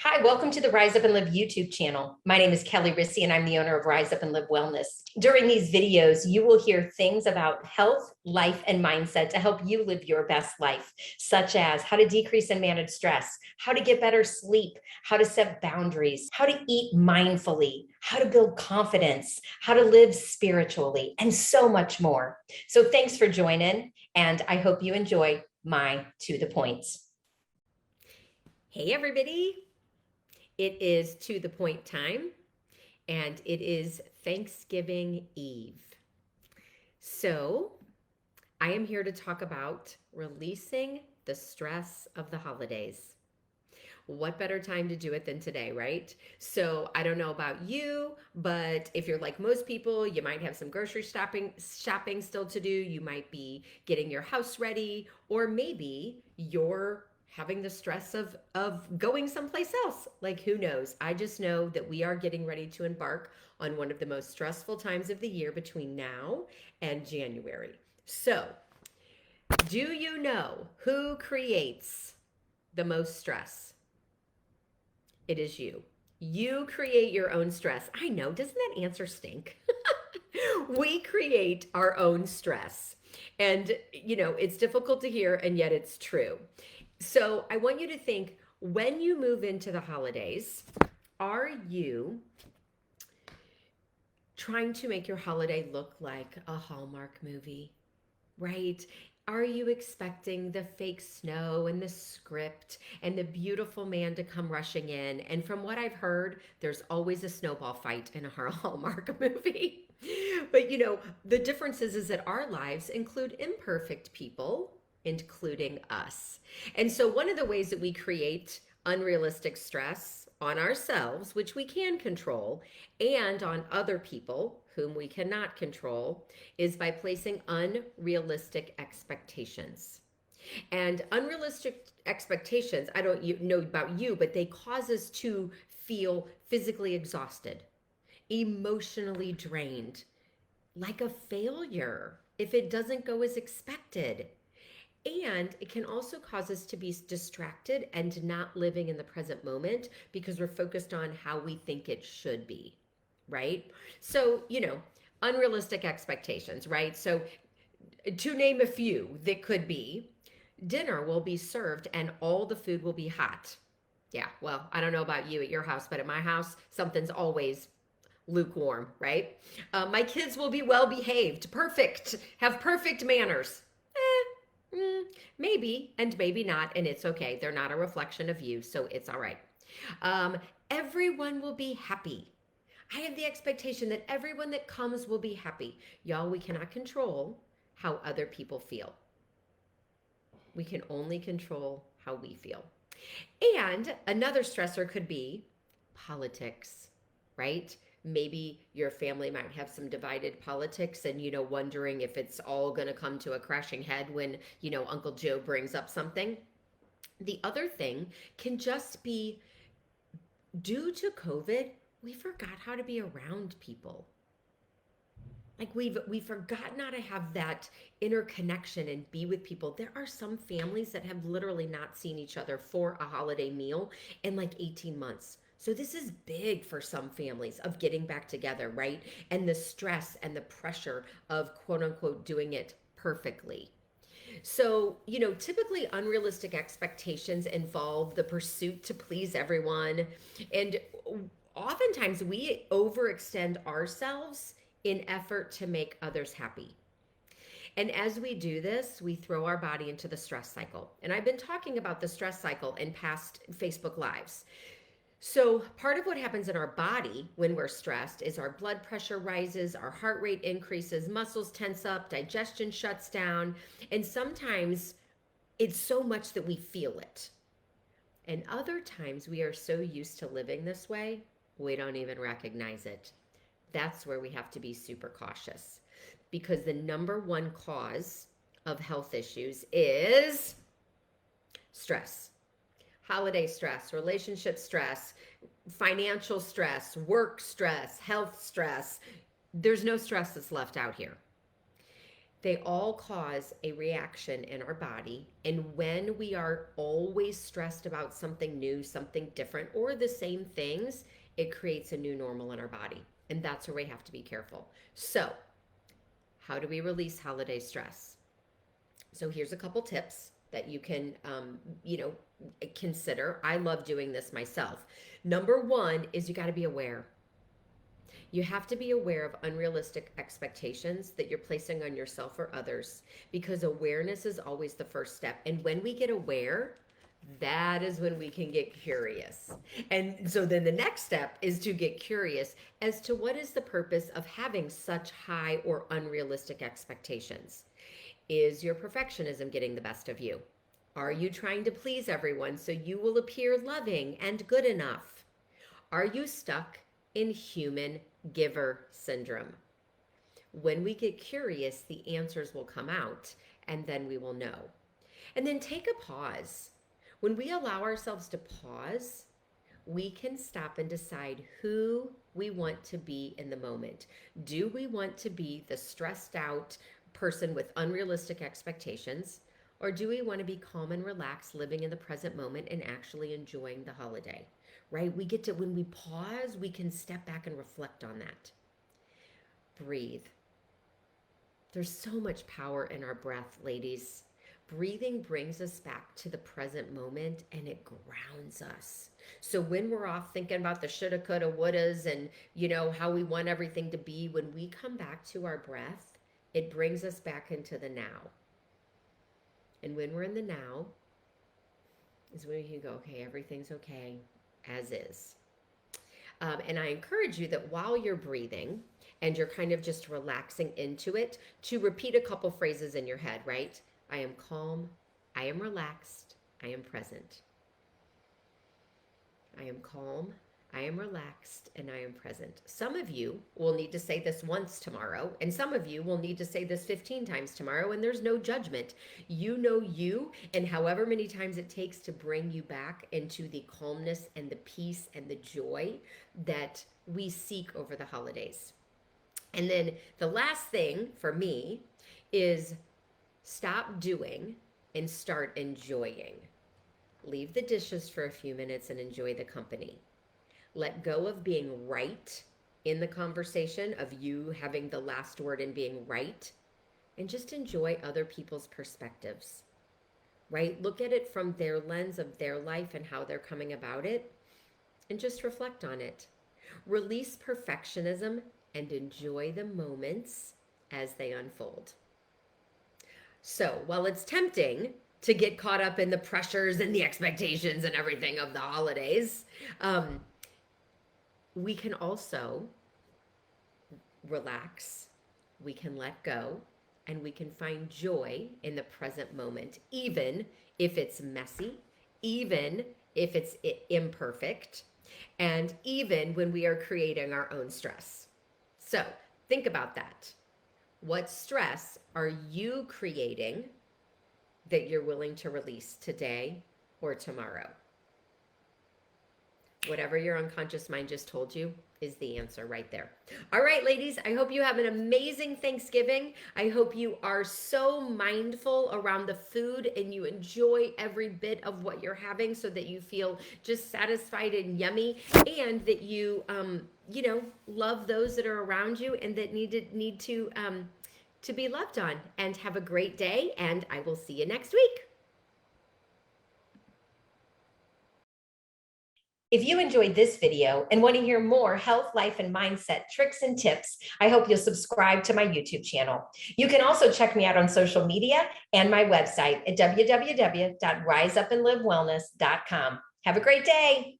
Hi, welcome to the Rise Up and Live YouTube channel. My name is Kelly Rissy, and I'm the owner of Rise Up and Live Wellness. During these videos, you will hear things about health, life, and mindset to help you live your best life, such as how to decrease and manage stress, how to get better sleep, how to set boundaries, how to eat mindfully, how to build confidence, how to live spiritually, and so much more. So thanks for joining, and I hope you enjoy my To the Points. Hey, everybody. It is to the point time, and it is Thanksgiving Eve. So, I am here to talk about releasing the stress of the holidays. What better time to do it than today, right? So, I don't know about you, but if you're like most people, you might have some grocery shopping still to do. You might be getting your house ready, or maybe you're having the stress of going someplace else. Like, who knows? I just know that we are getting ready to embark on one of the most stressful times of the year between now and January. So, do you know who creates the most stress? It is you. You create your own stress. I know, doesn't that answer stink? We create our own stress. And, it's difficult to hear, and yet it's true. So I want you to think, when you move into the holidays, are you trying to make your holiday look like a Hallmark movie, right? Are you expecting the fake snow and the script and the beautiful man to come rushing in? And from what I've heard, there's always a snowball fight in a Hallmark movie. But the difference is that our lives include imperfect people, including us. And so one of the ways that we create unrealistic stress on ourselves, which we can control, and on other people whom we cannot control, is by placing unrealistic expectations. And unrealistic expectations, I don't know about you, but they cause us to feel physically exhausted, emotionally drained, like a failure if it doesn't go as expected. And it can also cause us to be distracted and not living in the present moment because we're focused on how we think it should be, right? So, unrealistic expectations, right? So, to name a few that could be, dinner will be served and all the food will be hot. Yeah, well, I don't know about you at your house, but at my house, something's always lukewarm, right? My kids will be well behaved, perfect, have perfect manners. Maybe and maybe not, and it's okay. They're not a reflection of you, so it's all right. Um, Everyone will be happy. I have the expectation that everyone that comes will be happy. Y'all, we cannot control how other people feel. We can only control how we feel. And another stressor could be politics, right? Maybe your family might have some divided politics and, wondering if it's all going to come to a crashing head when, Uncle Joe brings up something. The other thing can just be, due to COVID, we forgot how to be around people. Like we forgotten how to have that interconnection and be with people. There are some families that have literally not seen each other for a holiday meal in like 18 months. So this is big for some families of getting back together, right? And the stress and the pressure of quote unquote doing it perfectly. So, typically unrealistic expectations involve the pursuit to please everyone. And oftentimes we overextend ourselves in effort to make others happy. And as we do this, we throw our body into the stress cycle. And I've been talking about the stress cycle in past Facebook Lives. So, part of what happens in our body when we're stressed is our blood pressure rises, our heart rate increases, muscles tense up, digestion shuts down, and sometimes it's so much that we feel it. And other times we are so used to living this way, we don't even recognize it. That's where we have to be super cautious because the number one cause of health issues is stress. Holiday stress, relationship stress, financial stress, work stress, health stress. There's no stress that's left out here. They all cause a reaction in our body. And when we are always stressed about something new, something different, or the same things, it creates a new normal in our body. And that's where we have to be careful. So, how do we release holiday stress? So, here's a couple tips that you can, consider. I love doing this myself. Number one is you got to be aware. You have to be aware of unrealistic expectations that you're placing on yourself or others, because awareness is always the first step. And when we get aware, that is when we can get curious. And so then the next step is to get curious as to what is the purpose of having such high or unrealistic expectations. Is your perfectionism getting the best of you? Are you trying to please everyone so you will appear loving and good enough? Are you stuck in human giver syndrome? When we get curious, the answers will come out and then we will know. And then take a pause. When we allow ourselves to pause, we can stop and decide who we want to be in the moment. Do we want to be the stressed out person with unrealistic expectations? Or do we want to be calm and relaxed, living in the present moment and actually enjoying the holiday? Right? We get to, when we pause, we can step back and reflect on that. Breathe. There's so much power in our breath, ladies. Breathing brings us back to the present moment and it grounds us. So when we're off thinking about the shoulda, coulda, wouldas and, how we want everything to be, when we come back to our breath, it brings us back into the now. And when we're in the now, is when we can go, okay, everything's okay, as is. And I encourage you that while you're breathing and you're kind of just relaxing into it, to repeat a couple phrases in your head, right? I am calm, I am relaxed, I am present. I am calm, I am relaxed, and I am present. Some of you will need to say this once tomorrow, and some of you will need to say this 15 times tomorrow, and there's no judgment. You know you, and however many times it takes to bring you back into the calmness and the peace and the joy that we seek over the holidays. And then the last thing for me is stop doing and start enjoying. Leave the dishes for a few minutes and enjoy the company. Let go of being right in the conversation, of you having the last word and being right, and just enjoy other people's perspectives, right? Look at it from their lens of their life and how they're coming about it, and just reflect on it. Release perfectionism and enjoy the moments as they unfold. So while it's tempting to get caught up in the pressures and the expectations and everything of the holidays, we can also relax, we can let go, and we can find joy in the present moment, even if it's messy, even if it's imperfect, and even when we are creating our own stress. So think about that. What stress are you creating that you're willing to release today or tomorrow? Whatever your unconscious mind just told you is the answer right there. All right, ladies, I hope you have an amazing Thanksgiving. I hope you are so mindful around the food and you enjoy every bit of what you're having so that you feel just satisfied and yummy, and that you, love those that are around you and that need to be loved on. And have a great day, and I will see you next week. If you enjoyed this video and want to hear more health, life, and mindset tricks and tips, I hope you'll subscribe to my YouTube channel. You can also check me out on social media and my website at www.riseupandlivewellness.com. Have a great day.